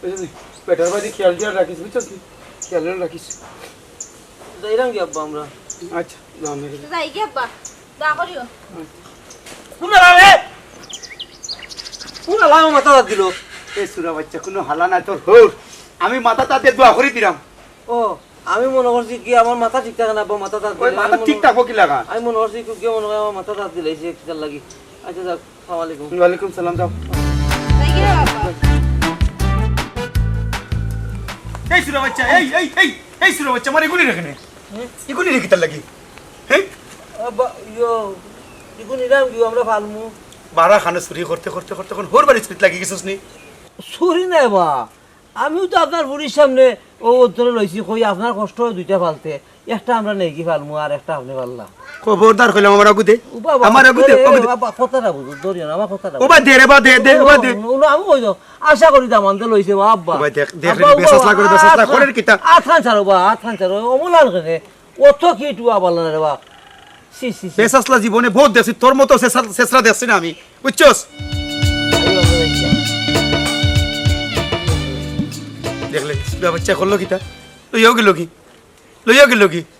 বুঝলি পেটার বাড়ি খেয়াল টিয়াল রাখিস বুঝছিস কি খেয়াল রাখিস যাইরাম কি আব্বা আমরা আচ্ছা নাম মেরে যাই কি আব্বা দা করিও কোন রে কোন লাম মাথা দিল এই সুরা বাচ্চা কোনো হালা নাই তোর হোর আমি মাথা তাতে দোয়া করে দিলাম ও আমি মনে করছি কি আমার মাথা ঠিক থাকে না আব্বা মাথা তাত ওই মাথা ঠিক থাকো কি লাগা আমি মনে করছি কি মনে হয় আমার মাথা তাত দিলাইছে কিতার লাগি আচ্ছা যাক আসসালামু আলাইকুম ওয়ালাইকুম সালাম যাও যাই কি আব্বা এই সুরা বাচ্চা এই সুরা বাচ্চা আমার এগুলি রেখে নে এগুলি রেখে তার লাগি হ্যাঁ আব্বা ইয়ো ইকো নিরাম কি আমরা ফালমু বারা খানে চুরি করতে করতে করতে কোন হোর বাড়ি চুরি লাগি গেছিস নি ছুরি নাই বা আমিও তো আপনার বুড়ির সামনে ও ধরে লইছি কই আপনার কষ্ট হয় দুইটা ফালতে একটা আমরা নেই কি ফালমু আর একটা আপনি ফাললাম খবরদার কইলাম আমার আগুদে আমার আগুদে কথাটা বুঝো ধরিও না আমার কথাটা ওবা দে রে বা দে দে ওবা দে আমি কই দাও আশা করি দাম আনতে লইছে বা আব্বা ওবা দেখ দেখ রে বেসাসলা করে বেসাসলা করে কিতা আথান ছাড়ো বা আথান ছাড়ো অমলাল কেনে অত কি টুয়া বালা রে বা সি সি বেসাসলা জীবনে বহুত দেছি তোর মতো শেষরা দেখছি না আমি বুঝছস দেখলে সুরা বাচ্চা করলো কিতা লইয়াও গেল কি